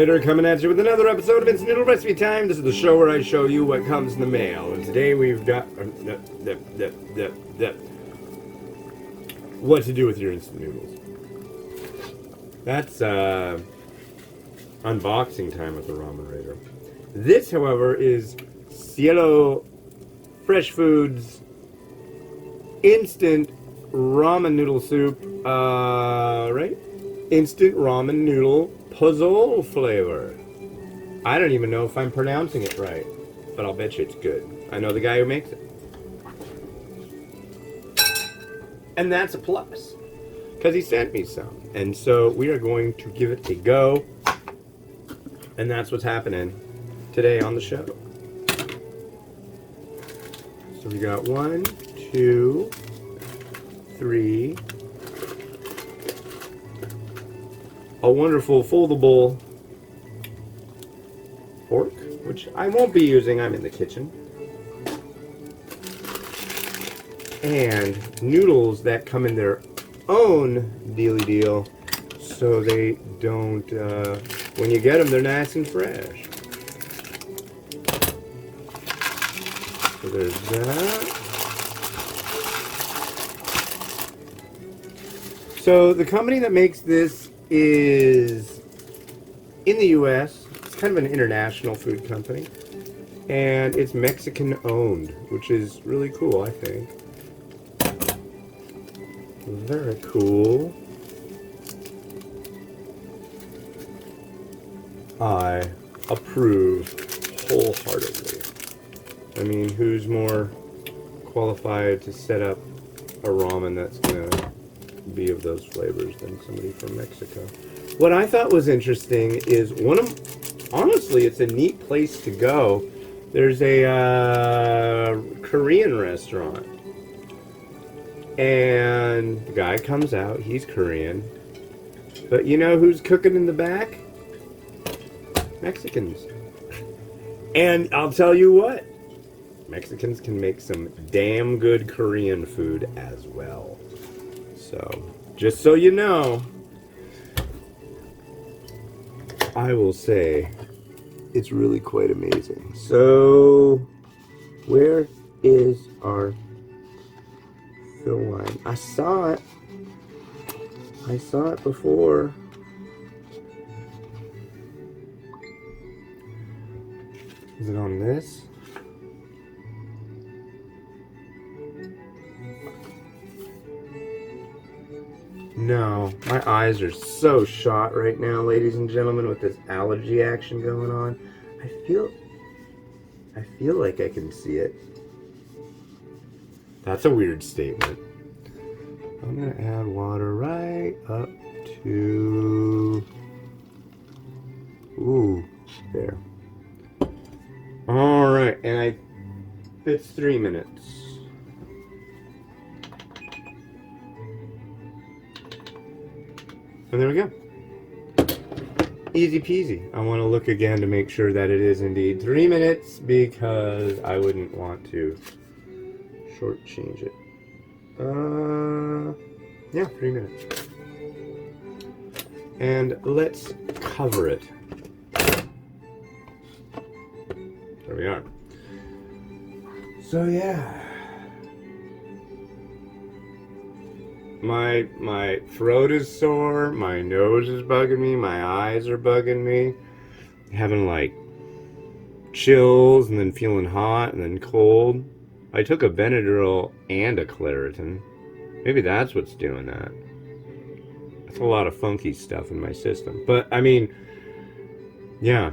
Raider coming at you with another episode of Instant Noodle Recipe Time. This is the show where I show you what comes in the mail. And today we've got what to do with your instant noodles. That's unboxing time with the Ramen Raider. This, however, is Cielo Fresh Foods Instant Ramen Noodle Soup, right? Instant Ramen Noodle Pozole flavor. I don't even know if I'm pronouncing it right, but I'll bet you it's good. I know the guy who makes it. And that's a plus, because he sent me some. And so we are going to give it a go. And that's what's happening today on the show. So we got 1, 2, 3. A wonderful foldable fork, which I won't be using, I'm in the kitchen. And noodles that come in their own dealy deal, so they don't, when you get them, they're nice and fresh. So there's that. So the company that makes this is in the US. It's kind of an international food company, and it's Mexican owned, which is really cool, I think. Very cool. I approve wholeheartedly. I mean, who's more qualified to set up a ramen that's gonna be of those flavors than somebody from Mexico? What I thought was interesting is honestly, it's a neat place to go. There's a Korean restaurant, and the guy comes out, he's Korean, but you know who's cooking in the back? Mexicans. And I'll tell you what, Mexicans can make some damn good Korean food as well. So, just so you know, I will say it's really quite amazing. So, where is our fill line? I saw it. I saw it before. Is it on this? No, my eyes are so shot right now, ladies and gentlemen, with this allergy action going on. I feel like I can see it. That's a weird statement. I'm gonna add water right up to, ooh, there. All right, and it's 3 minutes. And there we go. Easy peasy. I want to look again to make sure that it is indeed 3 minutes, because I wouldn't want to shortchange it. Yeah, 3 minutes. And let's cover it. There we are. So yeah. My throat is sore, my nose is bugging me, my eyes are bugging me. Having like chills and then feeling hot and then cold. I took a Benadryl and a Claritin. Maybe that's what's doing that. That's a lot of funky stuff in my system. But I mean, yeah,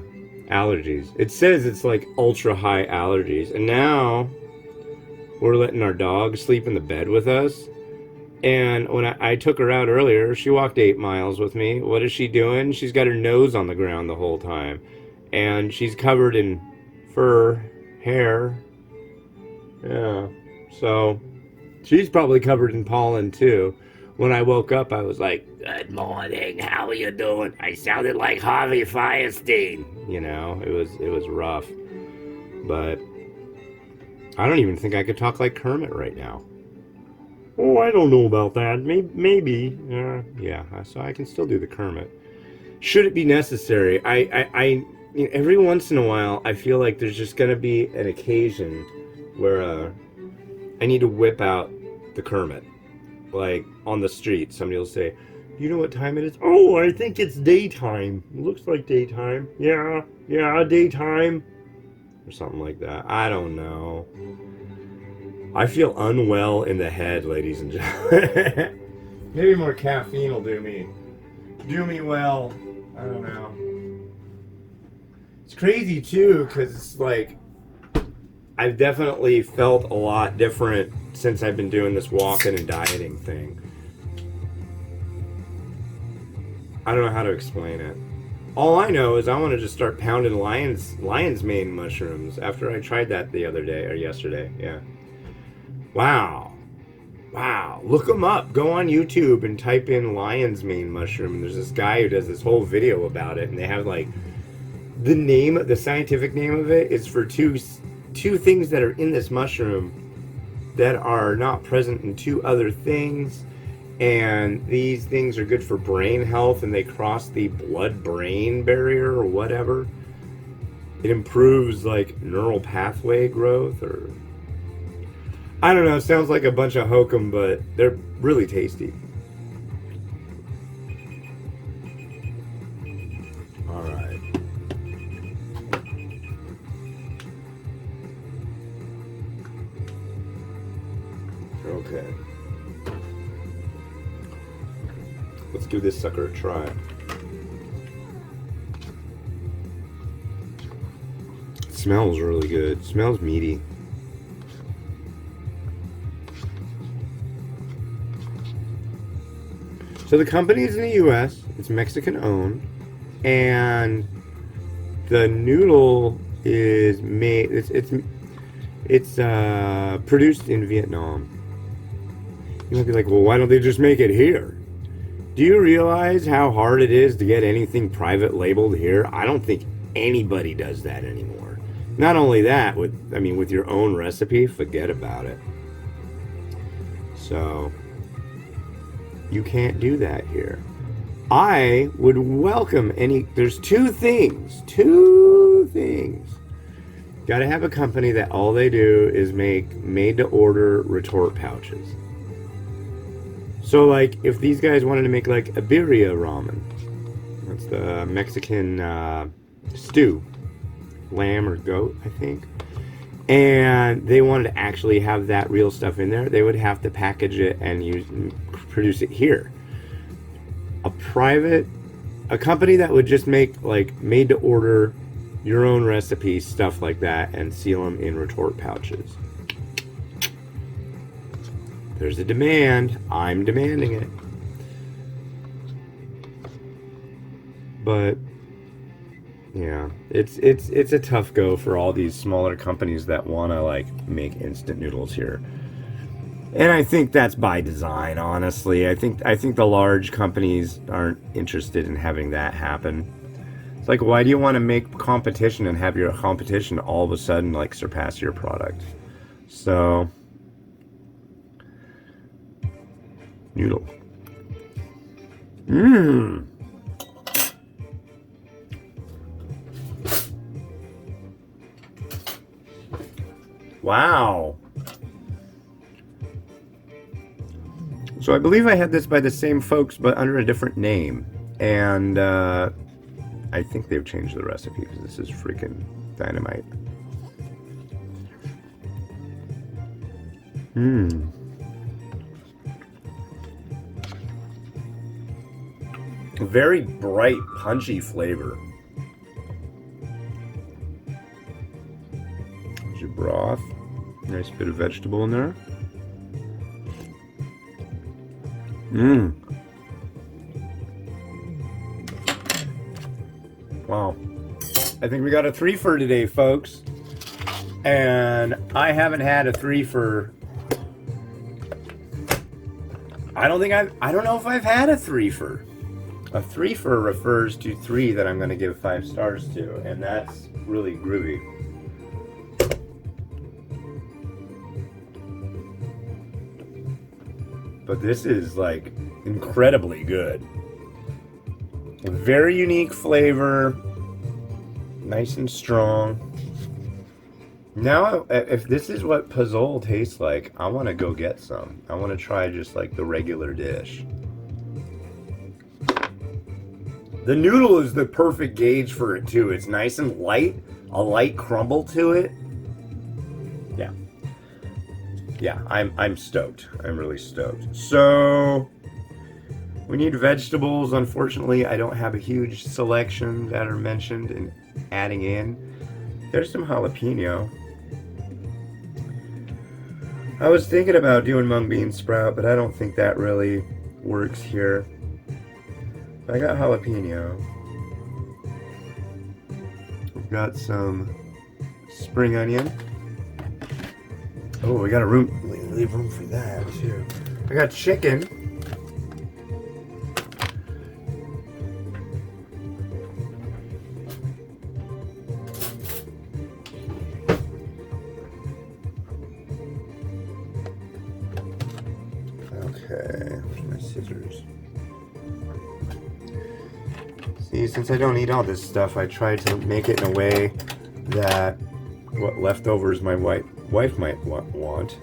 allergies. It says it's like ultra high allergies. And now we're letting our dog sleep in the bed with us. And when I took her out earlier, she walked 8 miles with me. What is she doing? She's got her nose on the ground the whole time. And she's covered in fur, hair. Yeah. So, she's probably covered in pollen too. When I woke up, I was like, "Good morning, how are you doing?" I sounded like Harvey Fierstein. You know, it was rough. But I don't even think I could talk like Kermit right now. Oh, I don't know about that. Maybe. Yeah, so I can still do the Kermit. should it be necessary, you know, every once in a while, I feel like there's just gonna be an occasion where I need to whip out the Kermit, like on the street. Somebody will say, "You know what time it is?" "Oh, I think it's daytime. It looks like daytime. Yeah, yeah, daytime," or something like that. I don't know. I feel unwell in the head, ladies and gentlemen. Maybe more caffeine will do me well. I don't know. It's crazy too, because it's like I've definitely felt a lot different since I've been doing this walking and dieting thing. I don't know how to explain it. All I know is I want to just start pounding lion's mane mushrooms after I tried that the other day or yesterday. Yeah. Wow. Wow. Look them up. Go on YouTube and type in lion's mane mushroom. And there's this guy who does this whole video about it, and they have like the scientific name of it is for two things that are in this mushroom that are not present in two other things, and these things are good for brain health, and they cross the blood-brain barrier or whatever. It improves like neural pathway growth, or I don't know. It sounds like a bunch of hokum, but they're really tasty. All right. Okay. Let's give this sucker a try. It smells really good. It smells meaty. So the company's in the U.S. It's Mexican owned, and the noodle is made. It's produced in Vietnam. You might be like, well, why don't they just make it here? Do you realize how hard it is to get anything private labeled here? I don't think anybody does that anymore. Not only that, with your own recipe, forget about it. So you can't do that here. I would welcome there's two things. Got to have a company that all they do is make made-to-order retort pouches. So, like, if these guys wanted to make, like, a birria ramen, that's the Mexican stew, lamb or goat, I think, and they wanted to actually have that real stuff in there, they would have to package it and produce it here. A company that would just make, like, made-to-order, your own recipe, stuff like that, and seal them in retort pouches. There's a demand. I'm demanding it. But yeah, it's a tough go for all these smaller companies that want to like make instant noodles here. And I think that's by design, honestly. I think the large companies aren't interested in having that happen. It's like, why do you want to make competition and have your competition all of a sudden like surpass your product? So noodle. Wow. So I believe I had this by the same folks, but under a different name. And I think they've changed the recipe because this is freaking dynamite. Very bright, punchy flavor. There's your broth. Nice bit of vegetable in there. Wow. I think we got a three-fer today, folks. And I haven't had a three-fer. I don't know if I've had a three-fer. A three-fer refers to three that I'm going to give 5 stars to, and that's really groovy. But this is like incredibly good. Very unique flavor. Nice and strong. Now, if this is what Pozole tastes like, I want to go get some. I want to try just like the regular dish. The noodle is the perfect gauge for it too. It's nice and light, a light crumble to it. Yeah. Yeah, I'm stoked. I'm really stoked. So we need vegetables. Unfortunately, I don't have a huge selection that are mentioned in adding in. There's some jalapeno. I was thinking about doing mung bean sprout, but I don't think that really works here. I got jalapeno. We've got some spring onion. Oh, we got leave room for that too. I got chicken. Okay, where's my scissors? See, since I don't eat all this stuff, I try to make it in a way that what leftovers my wife might want.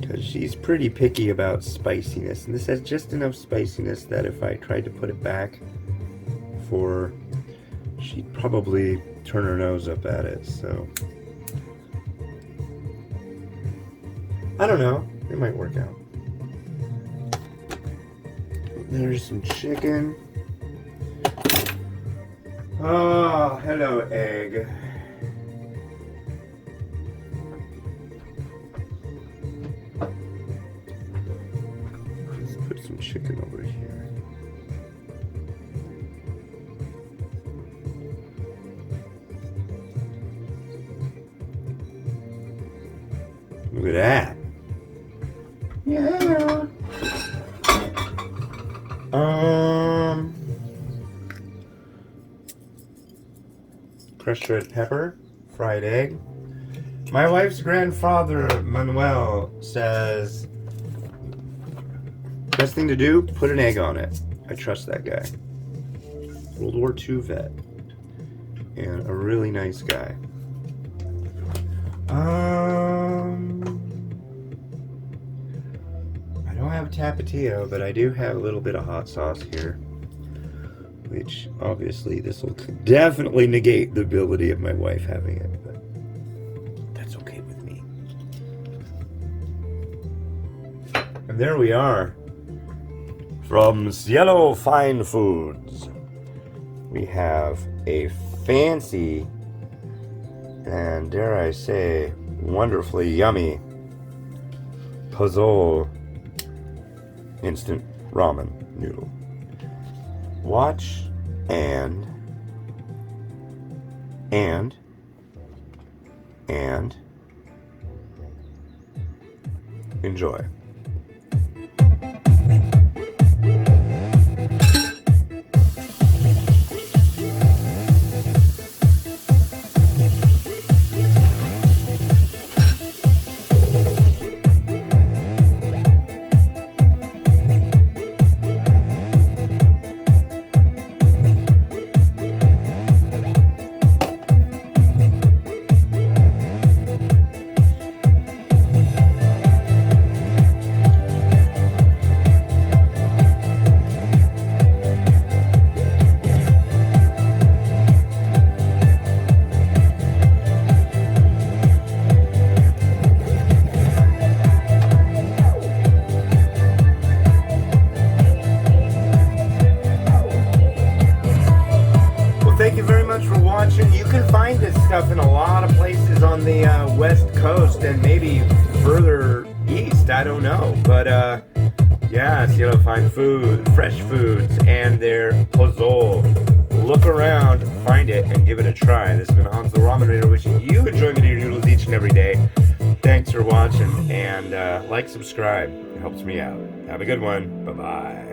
Because she's pretty picky about spiciness, and this has just enough spiciness that if I tried to put it back for, she'd probably turn her nose up at it, so I don't know, it might work out. There's some chicken. Oh, hello, egg. Let's put some chicken over here. Look at that. Yeah. Crushed red pepper, fried egg. My wife's grandfather, Manuel, says, best thing to do, put an egg on it. I trust that guy. World War II vet. And a really nice guy. I don't have Tapatio, but I do have a little bit of hot sauce here. Which, obviously, this will definitely negate the ability of my wife having it, but that's okay with me. And there we are. From Cielo Fine Foods, we have a fancy, and dare I say, wonderfully yummy Pozole instant ramen noodle. Watch and enjoy. Thank you very much for watching. You can find this stuff in a lot of places on the West Coast and maybe further east, I don't know. But yeah, Cielo Fine Food, fresh foods, and their Pozole. Look around, find it, and give it a try. This has been Hans the Ramen Raider wishing you enjoyment of your noodles each and every day. Thanks for watching, and like, subscribe. It helps me out. Have a good one. Bye-bye.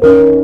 you.